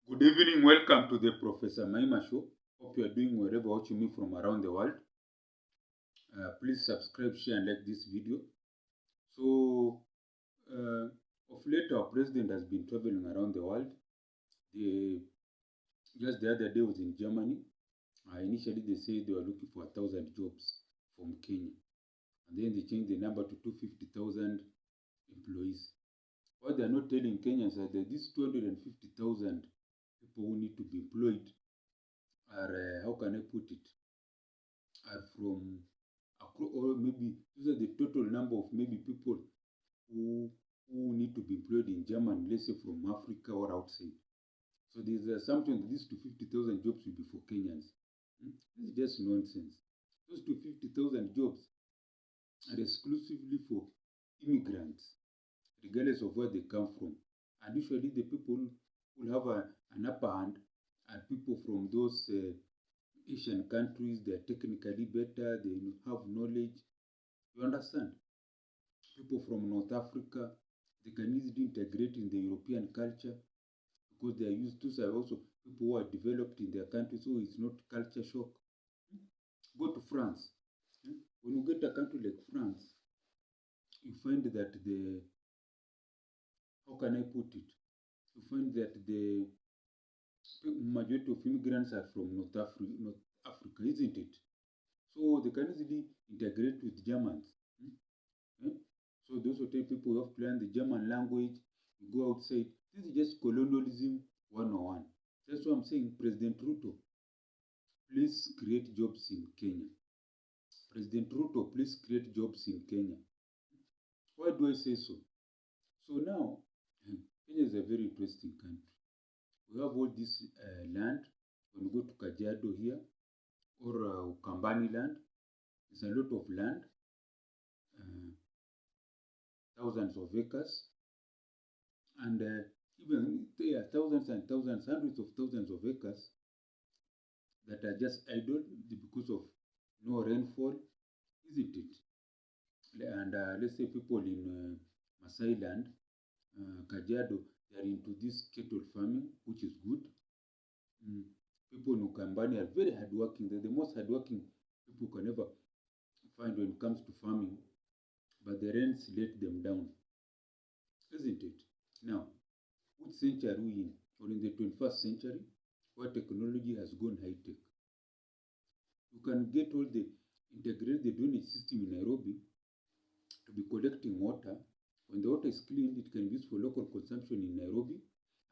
Good evening, welcome to the Professor Maima Show. Hope you are doing wherever watching me from around the world. Please subscribe, share, and like this video. So, of late, our president has been traveling around the world. Just the other day was in Germany. Initially, they said they were looking for 1,000 jobs from Kenya, and then they changed the number to 250,000 employees. What they are not telling Kenyans is that these 250,000 people who need to be employed are, how can I put it, are from, or maybe these are the total number of maybe people who need to be employed in Germany, let's say from Africa or outside. So there's assumption that these 250,000 jobs will be for Kenyans. This is just nonsense. Those 250,000 jobs are exclusively for immigrants, regardless of where they come from. And usually the people who have an upper hand are people from those Asian countries. They are technically better, they have knowledge. You understand? People from North Africa, they can easily integrate in the European culture because they are used to. Are also people who are developed in their country, so it's not culture shock. Go to France. When you get a country like France, you find that how can I put it? You find that the majority of immigrants are from North Africa, isn't it? So they can easily integrate with Germans. So they also tell people you have to learn the German language, you go outside. This is just colonialism 101. That's why I'm saying, President Ruto, please create jobs in Kenya. President Ruto, please create jobs in Kenya. Why do I say so? So now, Kenya is a very interesting country. We have all this land. When you go to Kajiado here, or Ukambani land, there's a lot of land, thousands of acres, and even there are thousands and thousands, hundreds of thousands of acres that are just idle because of no rainfall, isn't it? And let's say people in Masai land, Kajiado, they are into this cattle farming, which is good. People in Ukambani are very hardworking. They're the most hardworking people can ever find when it comes to farming, but the rains let them down, isn't it? Now, which century are we in? Or in the 21st century, where technology has gone high tech? You can get all the integrate the drainage system in Nairobi to be collecting water. When the water is cleaned, it can be used for local consumption in Nairobi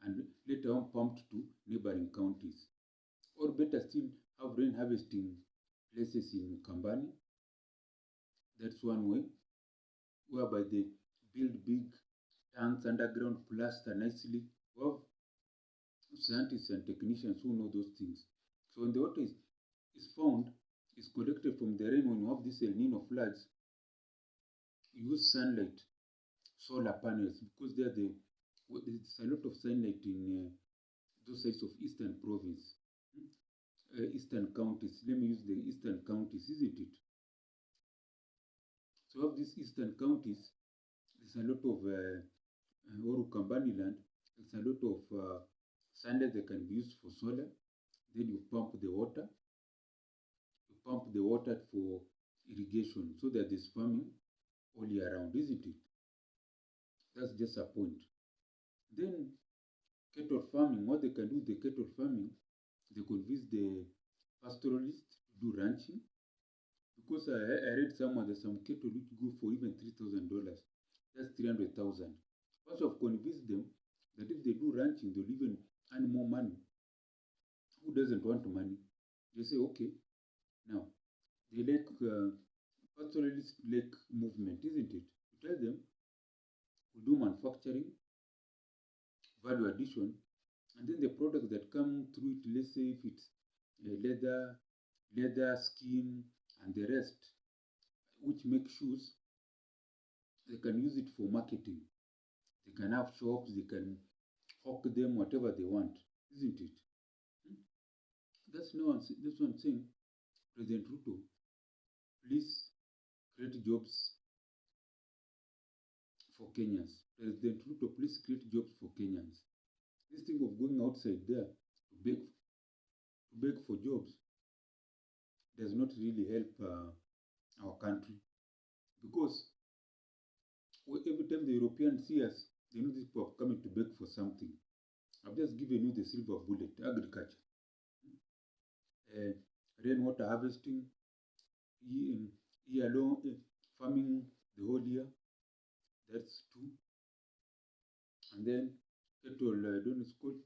and later on pumped to neighboring counties. Or better still, have rain harvesting places in Kambani. That's one way, whereby they build big tanks underground, plaster nicely. We have scientists and technicians who know those things. So when the water is found, is collected from the rain, when you have this El Nino floods, you use sunlight, solar panels, because there's a lot of sunlight in those sides of Eastern Province, Eastern counties. Let me use the Eastern counties, isn't it? So of these Eastern counties, there's a lot of Kambani land, there's a lot of sunlight that can be used for solar. Then you pump the water. You pump the water for irrigation so that there's farming all year round, isn't it? That's just a point. Then cattle farming, what they can do with the cattle farming, they convince the pastoralists to do ranching. Because I read somewhere there's some cattle which go for even $3,000. That's 300,000. Once I've convinced them that if they do ranching, they'll even earn more money. Who doesn't want money? They say, okay. Now, they like pastoralist like movement, isn't it? You tell them, we do manufacturing, value addition, and then the products that come through it, let's say if it's leather, skin, and the rest, which make shoes, they can use it for marketing. They can have shops, they can hawk them, whatever they want, isn't it? That's what I'm saying. President Ruto, please create jobs for Kenyans. President Ruto, please create jobs for Kenyans. This thing of going outside there to beg for jobs does not really help our country, because every time the Europeans see us, they know these people are coming to beg for something. I've just given you the silver bullet: agriculture, rainwater harvesting, year long farming the whole year. That's two. And then cattle, I don't know, it's called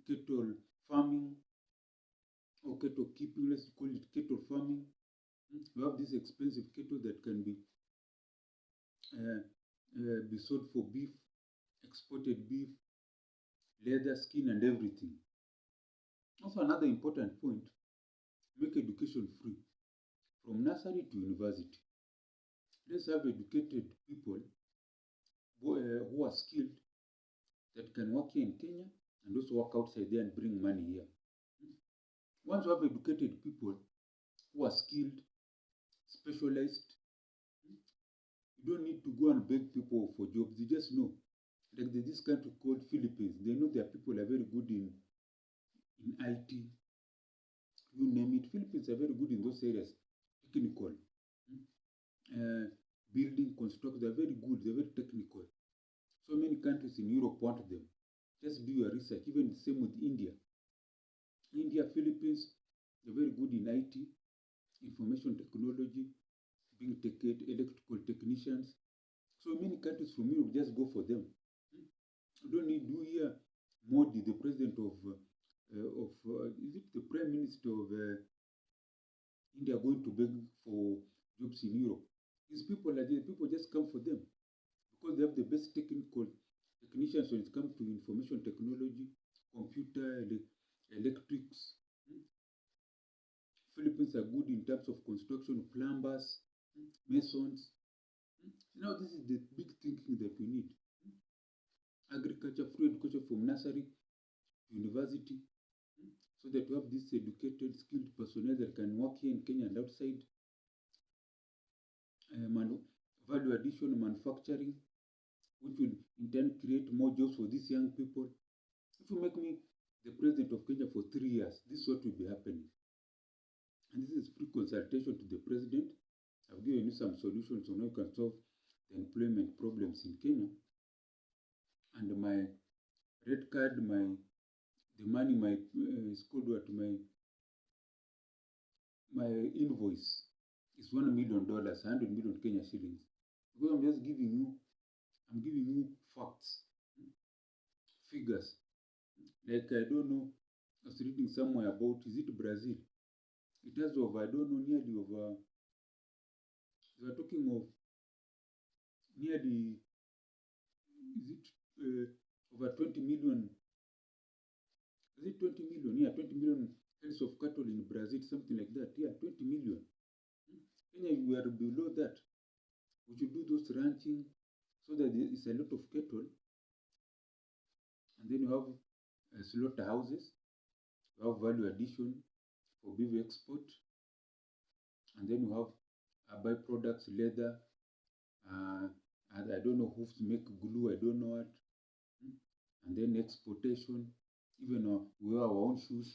cattle farming, or cattle keeping. Let's call it cattle farming. You have this expensive cattle that can be sold for beef, exported beef, leather, skin, and everything. Also, another important point: make education free from nursery to university. Let's have educated people who are skilled, that can work here in Kenya and also work outside there and bring money here. Once you have educated people who are skilled, specialized, you don't need to go and beg people for jobs. You just know. Like there's this country called Philippines. They know their people are very good in IT. You name it. Philippines are very good in those areas. Technical. Building, construction, they're very good. They're very technical. So many countries in Europe want them. Just do your research. Even the same with India. Philippines, they're very good in IT, information technology, being electrical technicians. So many countries from Europe just go for them. You don't need to hear Modi, the president of is it the prime minister of India, going to beg for jobs in Europe? These people are there. People just come for them because they have the best technical technicians when it comes to information technology, computer, electrics. Philippines are good in terms of construction, plumbers, masons. Now this is the big thinking that we need. Agriculture, free education from nursery to university, so that we have this educated, skilled personnel that can work here in Kenya and outside. Value addition, manufacturing, which will in turn create more jobs for these young people. If you make me the president of Kenya for 3 years, this is what will be happening. And this is free consultation to the president. I've given you some solutions on how you can solve the employment problems in Kenya. And my red card, the money, it's called what? My invoice is $1 million, 100 million Kenya shillings. Because I'm just giving you facts, figures. Like, I don't know, I was reading somewhere about, is it Brazil? It has over, I don't know, nearly over, they are talking of nearly, is it over 20 million? Is it 20 million? Yeah, 20 million heads of cattle in Brazil, something like that. Yeah, 20 million. Kenya, we are below that. We should do those ranching so that there is a lot of cattle. And then you have slaughterhouses. You have value addition for beef export. And then you have byproducts, leather. And I don't know who make glue, I don't know what. And then exportation. Even we have our own shoes.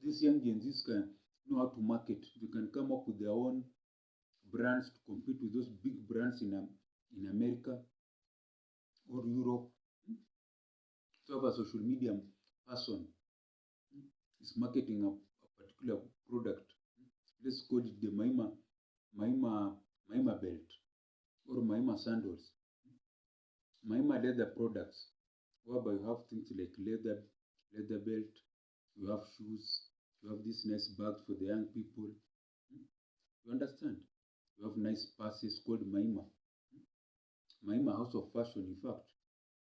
These young Gen Zs can know how to market. They can come up with their own brands to compete with those big brands in America or Europe. So have a social media person is marketing a particular product. Let's call it the Maima belt or Maima sandals. Maima leather products, whereby you have things like leather belt, you have shoes, you have these nice bags for the young people. You understand? You have nice purses called Maima. Maima House of Fashion, in fact.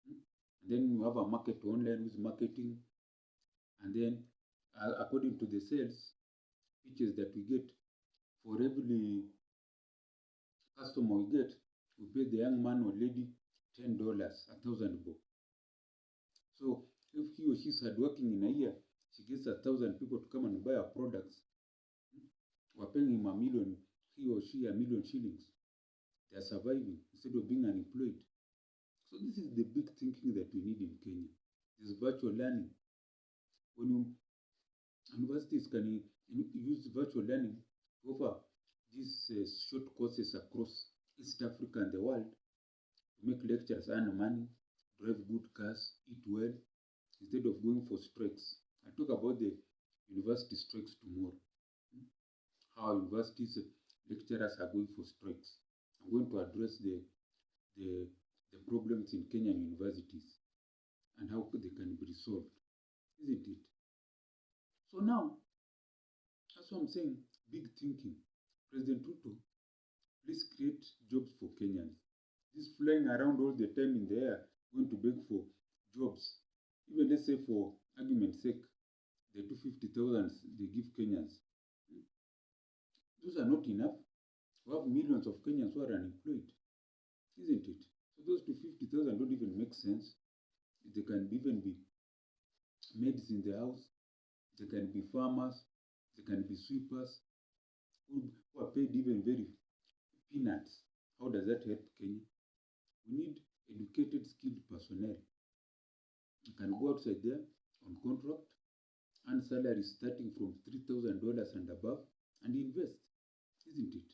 And then you have a market online with marketing. And then, according to the sales pitches that we get, for every customer we get, we pay the young man or lady $10, 1,000 bob. So if he or she is hardworking in a year, she gets 1,000 people to come and buy our products. We're paying him a million, he or she $1 million shillings. They are surviving instead of being unemployed. So this is the big thinking that we need in Kenya. This virtual learning. When universities can use virtual learning to offer these short courses across East Africa and the world, to make lecturers earn money, drive good cars, eat well, instead of going for strikes. I talk about the university strikes tomorrow. How universities lecturers are going for strikes. I'm going to address the, the problems in Kenyan universities and how they can be resolved, isn't it? So now, that's what I'm saying, big thinking. President Ruto, please create jobs for Kenyans. This flying around all the time in the air, going to beg for jobs. Even let's say for argument's sake, the 250,000 they give Kenyans. Those are not enough. We have millions of Kenyans who are unemployed, isn't it? So those 250,000 don't even make sense. They can even be maids in the house, they can be farmers, they can be sweepers, who are paid even very peanuts. How does that help Kenya? We need educated, skilled personnel. You can go outside there on contract and salaries starting from $3,000 and above and invest, isn't it?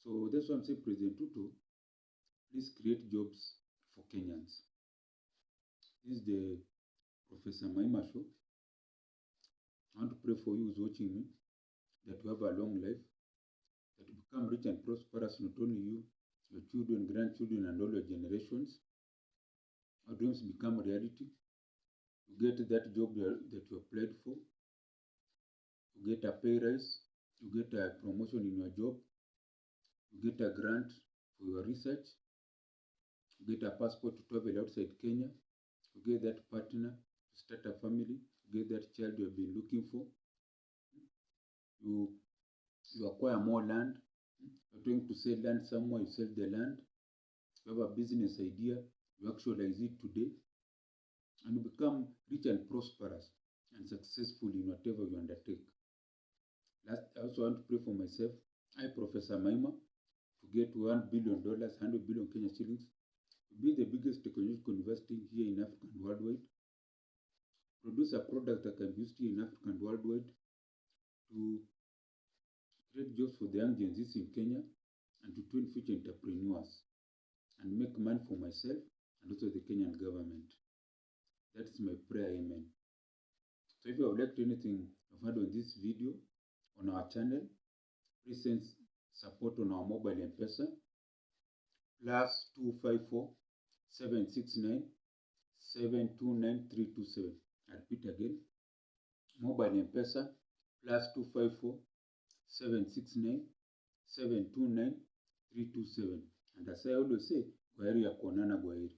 So that's why I'm saying, President Ruto, please create jobs for Kenyans. This is the Professor Maima show. I want to pray for you who's watching me, that you have a long life, that you become rich and prosperous, not only you, your children, grandchildren, and all your generations. Our dreams become reality. You get that job that you applied for. You get a pay rise. You get a promotion in your job. You get a grant for your research. You get a passport to travel outside Kenya. You get that partner to start a family. You get that child you have been looking for. You acquire more land. You're trying to sell land somewhere, you sell the land. You have a business idea, you actualize it today, and you become rich and prosperous and successful in whatever you undertake. Last, I also want to pray for myself. I, Professor Maima, to get $1 billion, 100 billion Kenya shillings, to be the biggest technological university here in Africa and worldwide, produce a product that can be used here in Africa and worldwide, to create jobs for the young Gen Zs in Kenya, and to train future entrepreneurs, and make money for myself and also the Kenyan government. That's my prayer, amen. So if you have liked anything I've had on this video, on our channel, please send support on our mobile M-Pesa, +254 769 729 327. I repeat again, mobile M-Pesa, +254 769 729 327. And as I always say, kwaheri ya kuonana, kwaheri.